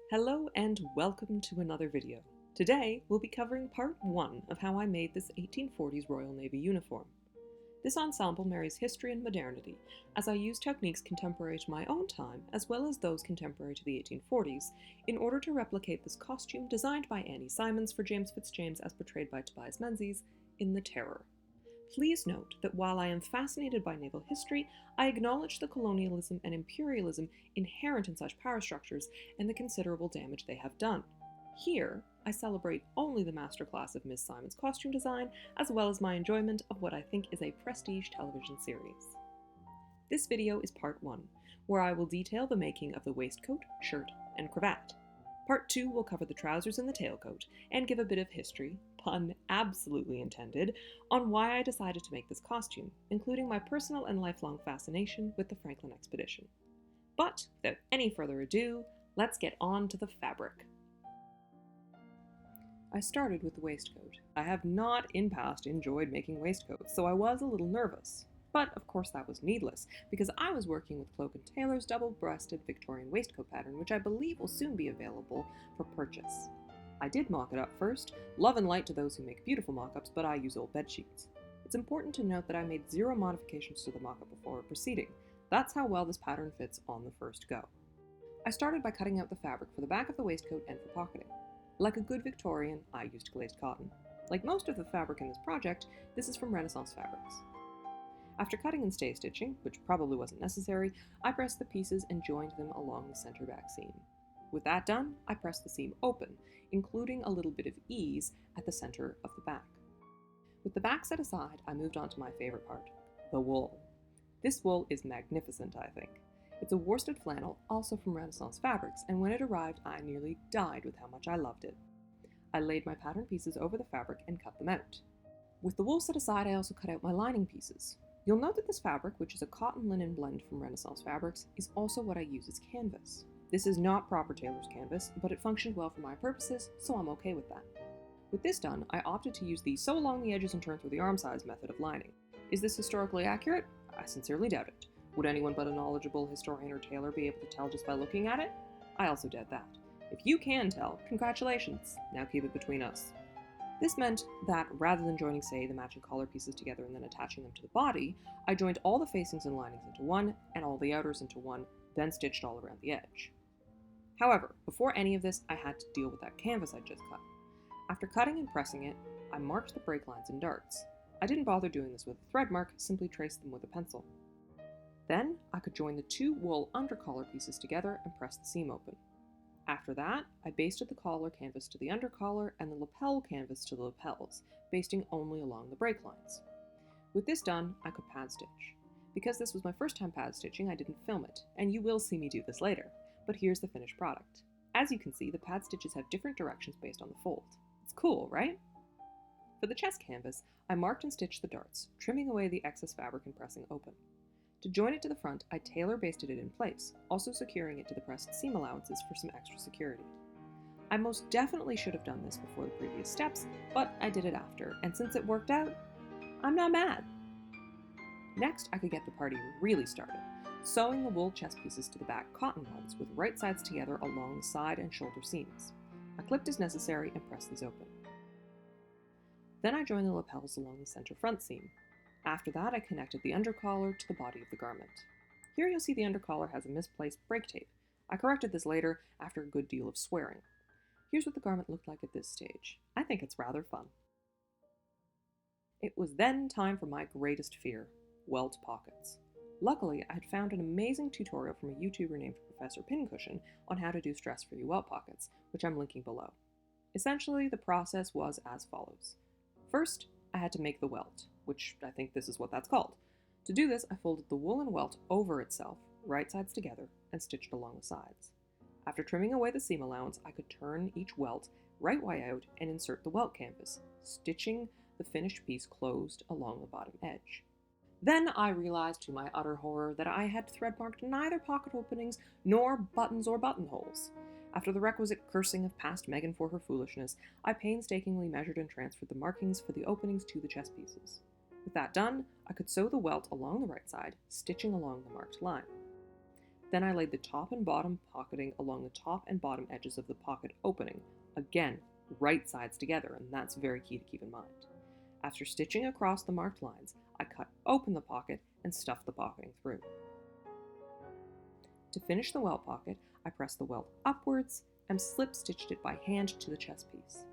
Hello and welcome to another video. Today we'll be covering part 1 of how I made this 1840s Royal Navy uniform. This ensemble marries history and modernity, as I use techniques contemporary to my own time as well as those contemporary to the 1840s in order to replicate this costume designed by Annie Simons for James Fitzjames as portrayed by Tobias Menzies in The Terror. Please note that while I am fascinated by naval history, I acknowledge the colonialism and imperialism inherent in such power structures and the considerable damage they have done. Here, I celebrate only the masterclass of Miss Simons' costume design, as well as my enjoyment of what I think is a prestige television series. This video is part 1, where I will detail the making of the waistcoat, shirt, and cravat. Part 2 will cover the trousers and the tailcoat, and give a bit of history, pun absolutely intended, on why I decided to make this costume, including my personal and lifelong fascination with the Franklin expedition. But, without any further ado, let's get on to the fabric. I started with the waistcoat. I have not in past enjoyed making waistcoats, so I was a little nervous. But of course that was needless, because I was working with Cloak & Taylor's double-breasted Victorian waistcoat pattern, which I believe will soon be available for purchase. I did mock it up first, love and light to those who make beautiful mock-ups, but I use old bed sheets. It's important to note that I made 0 modifications to the mock-up before proceeding. That's how well this pattern fits on the first go. I started by cutting out the fabric for the back of the waistcoat and for pocketing. Like a good Victorian, I used glazed cotton. Like most of the fabric in this project, this is from Renaissance Fabrics. After cutting and stay stitching, which probably wasn't necessary, I pressed the pieces and joined them along the center back seam. With that done, I pressed the seam open, including a little bit of ease at the center of the back. With the back set aside, I moved on to my favorite part, the wool. This wool is magnificent, I think. It's a worsted flannel, also from Renaissance Fabrics, and when it arrived, I nearly died with how much I loved it. I laid my pattern pieces over the fabric and cut them out. With the wool set aside, I also cut out my lining pieces. You'll note that this fabric, which is a cotton linen blend from Renaissance Fabrics, is also what I use as canvas. This is not proper tailor's canvas, but it functioned well for my purposes, so I'm okay with that. With this done, I opted to use the sew along the edges and turn through the arm size method of lining. Is this historically accurate? I sincerely doubt it. Would anyone but a knowledgeable historian or tailor be able to tell just by looking at it? I also doubt that. If you can tell, congratulations. Now keep it between us. This meant that rather than joining, say, the matching collar pieces together and then attaching them to the body, I joined all the facings and linings into one, and all the outers into one, then stitched all around the edge. However, before any of this, I had to deal with that canvas I just cut. After cutting and pressing it, I marked the break lines and darts. I didn't bother doing this with a thread mark, simply traced them with a pencil. Then, I could join the 2 wool undercollar pieces together and press the seam open. After that, I basted the collar canvas to the undercollar and the lapel canvas to the lapels, basting only along the break lines. With this done, I could pad stitch. Because this was my first time pad stitching, I didn't film it, and you will see me do this later, but here's the finished product. As you can see, the pad stitches have different directions based on the fold. It's cool, right? For the chest canvas, I marked and stitched the darts, trimming away the excess fabric and pressing open. To join it to the front, I tailor basted it in place, also securing it to the pressed seam allowances for some extra security. I most definitely should have done this before the previous steps, but I did it after, and since it worked out, I'm not mad. Next, I could get the party really started, sewing the wool chest pieces to the back cotton ones with right sides together along the side and shoulder seams. I clipped as necessary and pressed these open. Then I joined the lapels along the center front seam. After that, I connected the undercollar to the body of the garment. Here you'll see the undercollar has a misplaced break tape. I corrected this later after a good deal of swearing. Here's what the garment looked like at this stage. I think it's rather fun. It was then time for my greatest fear, welt pockets. Luckily, I had found an amazing tutorial from a YouTuber named Professor Pincushion on how to do stress-free welt pockets, which I'm linking below. Essentially, the process was as follows. First, I had to make the welt, which I think this is what that's called. To do this, I folded the woolen welt over itself, right sides together, and stitched along the sides. After trimming away the seam allowance, I could turn each welt right way out and insert the welt canvas, stitching the finished piece closed along the bottom edge. Then I realized to my utter horror that I had thread marked neither pocket openings nor buttons or buttonholes. After the requisite cursing of past Megan for her foolishness, I painstakingly measured and transferred the markings for the openings to the chest pieces. With that done, I could sew the welt along the right side, stitching along the marked line. Then I laid the top and bottom pocketing along the top and bottom edges of the pocket opening, again, right sides together, and that's very key to keep in mind. After stitching across the marked lines, I cut open the pocket and stuffed the pocketing through. To finish the welt pocket, I pressed the welt upwards and slip stitched it by hand to the chest piece.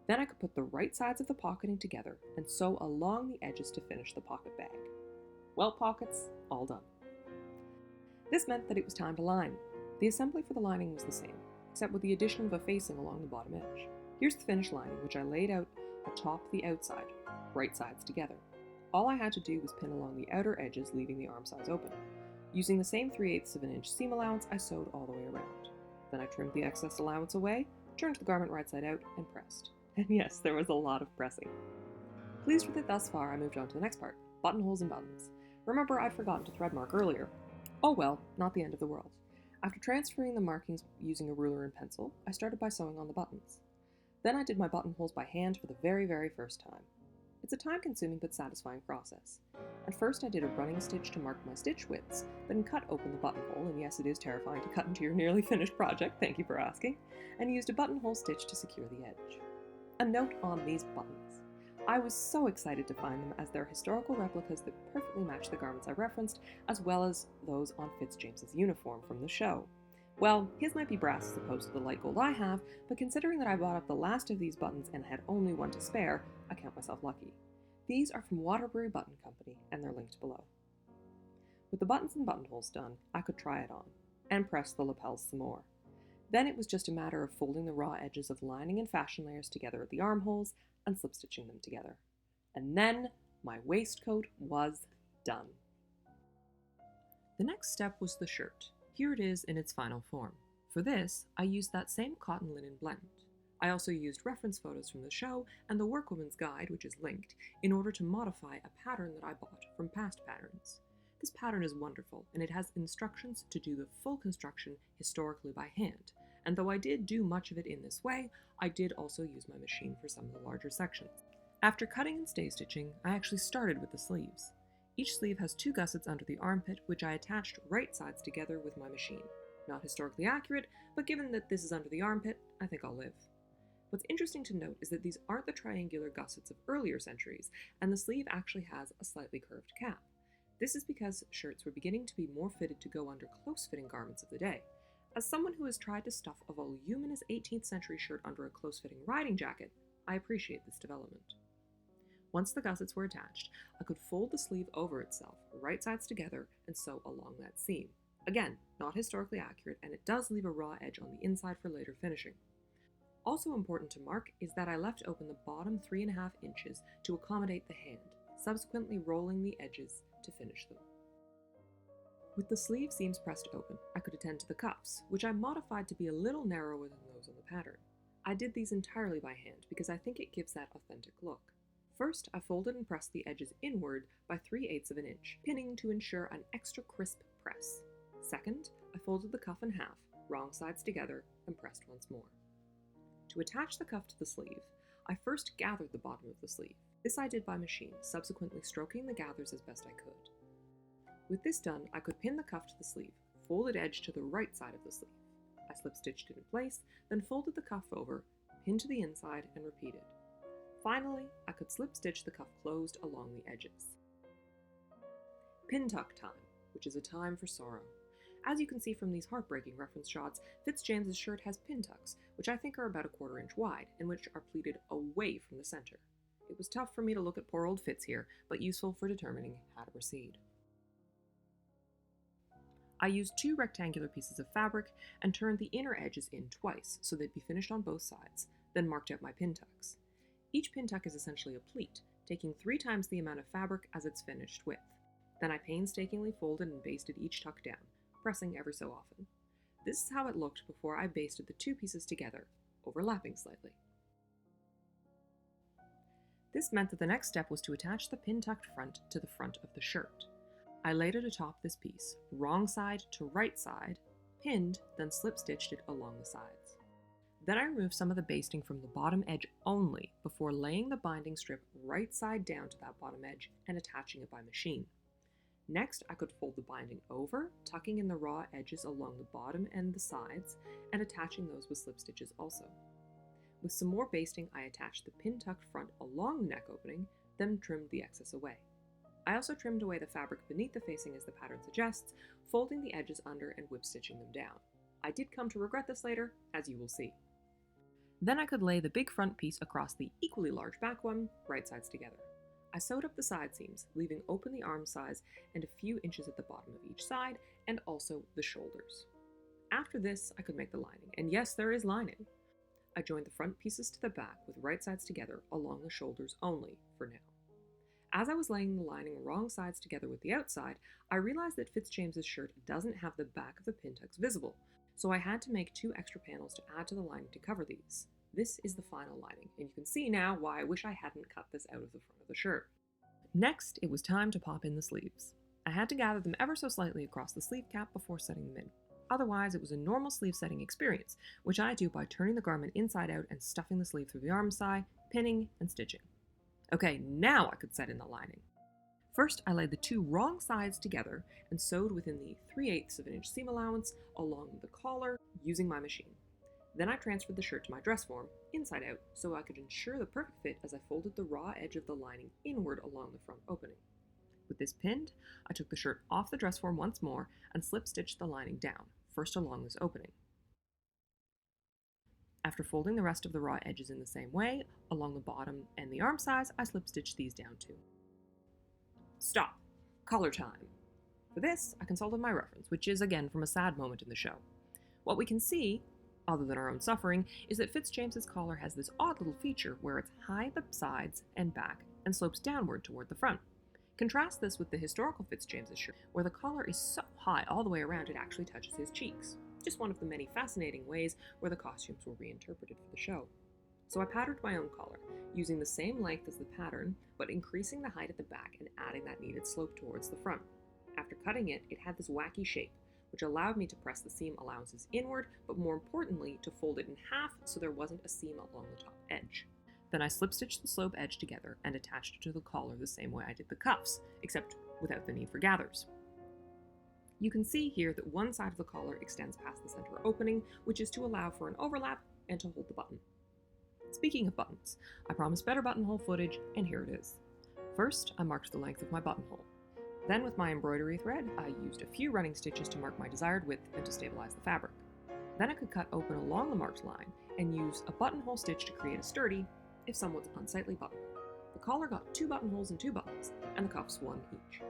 Then I could put the right sides of the pocketing together and sew along the edges to finish the pocket bag. Welt pockets, all done. This meant that it was time to line. The assembly for the lining was the same, except with the addition of a facing along the bottom edge. Here's the finished lining, which I laid out atop the outside, right sides together. All I had to do was pin along the outer edges, leaving the arm sides open. Using the same 3/8 of an inch seam allowance, I sewed all the way around. Then I trimmed the excess allowance away, turned the garment right side out, and pressed. And yes, there was a lot of pressing. Pleased with it thus far, I moved on to the next part, buttonholes and buttons. Remember, I'd forgotten to thread mark earlier. Oh well, not the end of the world. After transferring the markings using a ruler and pencil, I started by sewing on the buttons. Then I did my buttonholes by hand for the very, very first time. It's a time-consuming but satisfying process. At first I did a running stitch to mark my stitch widths, then cut open the buttonhole, and yes, it is terrifying to cut into your nearly finished project, thank you for asking, and used a buttonhole stitch to secure the edge. A note on these buttons. I was so excited to find them, as they're historical replicas that perfectly match the garments I referenced, as well as those on Fitzjames's uniform from the show. Well, his might be brass as opposed to the light gold I have, but considering that I bought up the last of these buttons and had only one to spare, I count myself lucky. These are from Waterbury Button Company, and they're linked below. With the buttons and buttonholes done, I could try it on, and press the lapels some more. Then it was just a matter of folding the raw edges of lining and fashion layers together at the armholes and slip stitching them together. And then my waistcoat was done. The next step was the shirt. Here it is in its final form. For this, I used that same cotton linen blend. I also used reference photos from the show and the Workwoman's Guide, which is linked, in order to modify a pattern that I bought from past patterns. This pattern is wonderful, and it has instructions to do the full construction historically by hand, and though I did do much of it in this way, I did also use my machine for some of the larger sections. After cutting and stay stitching, I actually started with the sleeves. Each sleeve has 2 gussets under the armpit, which I attached right sides together with my machine. Not historically accurate, but given that this is under the armpit, I think I'll live. What's interesting to note is that these aren't the triangular gussets of earlier centuries, and the sleeve actually has a slightly curved cap. This is because shirts were beginning to be more fitted to go under close-fitting garments of the day. As someone who has tried to stuff a voluminous 18th century shirt under a close-fitting riding jacket, I appreciate this development. Once the gussets were attached, I could fold the sleeve over itself, right sides together, and sew along that seam. Again, not historically accurate, and it does leave a raw edge on the inside for later finishing. Also important to mark is that I left open the bottom 3.5 inches to accommodate the hand, subsequently rolling the edges to finish them. With the sleeve seams pressed open, I could attend to the cuffs, which I modified to be a little narrower than those on the pattern. I did these entirely by hand because I think it gives that authentic look. First, I folded and pressed the edges inward by 3/8 of an inch, pinning to ensure an extra crisp press. Second, I folded the cuff in half, wrong sides together, and pressed once more. To attach the cuff to the sleeve, I first gathered the bottom of the sleeve. This I did by machine, subsequently stroking the gathers as best I could. With this done, I could pin the cuff to the sleeve, folded edge to the right side of the sleeve. I slip stitched it in place, then folded the cuff over, pinned to the inside, and repeated. Finally, I could slip stitch the cuff closed along the edges. Pin tuck time, which is a time for sorrow. As you can see from these heartbreaking reference shots, Fitzjames's shirt has pin tucks, which I think are about 1/4 inch wide, and which are pleated away from the center. It was tough for me to look at poor old Fitz here, but useful for determining how to proceed. I used 2 rectangular pieces of fabric and turned the inner edges in twice so they'd be finished on both sides, then marked out my pin tucks. Each pin tuck is essentially a pleat, taking 3 times the amount of fabric as its finished width. Then I painstakingly folded and basted each tuck down, pressing every so often. This is how it looked before I basted the 2 pieces together, overlapping slightly. This meant that the next step was to attach the pin-tucked front to the front of the shirt. I laid it atop this piece, wrong side to right side, pinned, then slip-stitched it along the sides. Then I removed some of the basting from the bottom edge only before laying the binding strip right side down to that bottom edge and attaching it by machine. Next, I could fold the binding over, tucking in the raw edges along the bottom and the sides, and attaching those with slip stitches also. With some more basting, I attached the pin-tucked front along the neck opening, then trimmed the excess away. I also trimmed away the fabric beneath the facing as the pattern suggests, folding the edges under and whip stitching them down. I did come to regret this later, as you will see. Then I could lay the big front piece across the equally large back one, right sides together. I sewed up the side seams, leaving open the arm size and a few inches at the bottom of each side, and also the shoulders. After this, I could make the lining, and yes, there is lining. I joined the front pieces to the back with right sides together along the shoulders only, for now. As I was laying the lining wrong sides together with the outside, I realized that Fitzjames's shirt doesn't have the back of the pin tucks visible, so I had to make 2 extra panels to add to the lining to cover these. This is the final lining, and you can see now why I wish I hadn't cut this out of the front of the shirt. Next, it was time to pop in the sleeves. I had to gather them ever so slightly across the sleeve cap before setting them in. Otherwise, it was a normal sleeve setting experience, which I do by turning the garment inside out and stuffing the sleeve through the arm side, pinning, and stitching. Okay, now I could set in the lining. First, I laid the 2 wrong sides together and sewed within the 3/8 of an inch seam allowance along the collar using my machine. Then I transferred the shirt to my dress form, inside out, so I could ensure the perfect fit as I folded the raw edge of the lining inward along the front opening. With this pinned, I took the shirt off the dress form once more and slip stitched the lining down, first along this opening. After folding the rest of the raw edges in the same way, along the bottom and the arm size, I slip stitched these down too. Stop. Collar time. For this, I consulted my reference, which is again from a sad moment in the show. What we can see, other than our own suffering, is that Fitzjames's collar has this odd little feature where it's high at the sides and back and slopes downward toward the front. Contrast this with the historical Fitzjames's shirt, where the collar is so high all the way around it actually touches his cheeks. Just one of the many fascinating ways where the costumes were reinterpreted for the show. So I patterned my own collar, using the same length as the pattern, but increasing the height at the back and adding that needed slope towards the front. After cutting it, it had this wacky shape, which allowed me to press the seam allowances inward, but more importantly, to fold it in half so there wasn't a seam along the top edge. Then I slip stitched the slope edge together and attached it to the collar the same way I did the cuffs, except without the need for gathers. You can see here that one side of the collar extends past the center opening, which is to allow for an overlap and to hold the button. Speaking of buttons, I promised better buttonhole footage, and here it is. First, I marked the length of my buttonhole. Then with my embroidery thread, I used a few running stitches to mark my desired width and to stabilize the fabric. Then I could cut open along the marked line and use a buttonhole stitch to create a sturdy, if somewhat unsightly button. The collar got 2 buttonholes and 2 buttons, and the cuffs 1 each.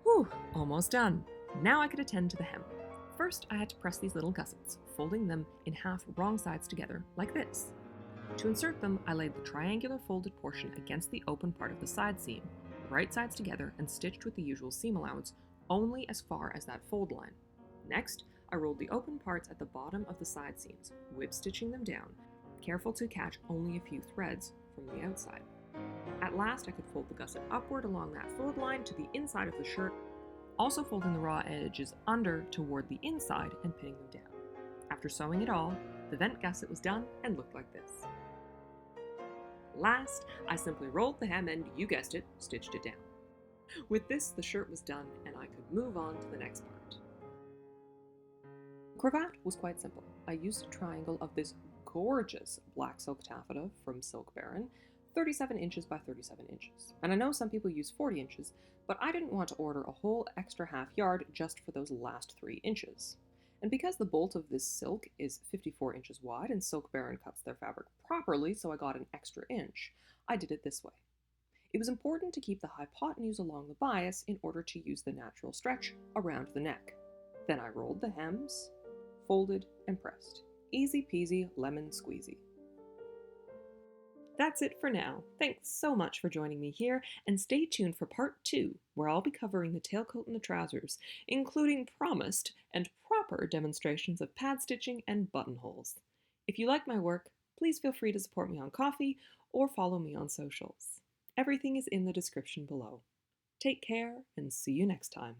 Whew, almost done. Now I could attend to the hem. First, I had to press these little gussets, folding them in half wrong sides together, like this. To insert them, I laid the triangular folded portion against the open part of the side seam, right sides together and stitched with the usual seam allowance only as far as that fold line. Next, I rolled the open parts at the bottom of the side seams, whip stitching them down, careful to catch only a few threads from the outside. At last, I could fold the gusset upward along that fold line to the inside of the shirt, also folding the raw edges under toward the inside and pinning them down. After sewing it all, the vent gusset was done and looked like this. Last, I simply rolled the hem and, you guessed it, stitched it down. With this, the shirt was done and I could move on to the next part. The cravat was quite simple. I used a triangle of this gorgeous black silk taffeta from Silk Baron, 37 inches by 37 inches. And I know some people use 40 inches, but I didn't want to order a whole extra half yard just for those last 3 inches. And because the bolt of this silk is 54 inches wide and Silk Baron cuts their fabric properly, so I got an extra inch, I did it this way. It was important to keep the hypotenuse along the bias in order to use the natural stretch around the neck. Then I rolled the hems, folded, and pressed. Easy peasy lemon squeezy. That's it for now. Thanks so much for joining me here, and stay tuned for part 2, where I'll be covering the tailcoat and the trousers, including promised and proper demonstrations of pad stitching and buttonholes. If you like my work, please feel free to support me on Ko-fi or follow me on socials. Everything is in the description below. Take care and see you next time.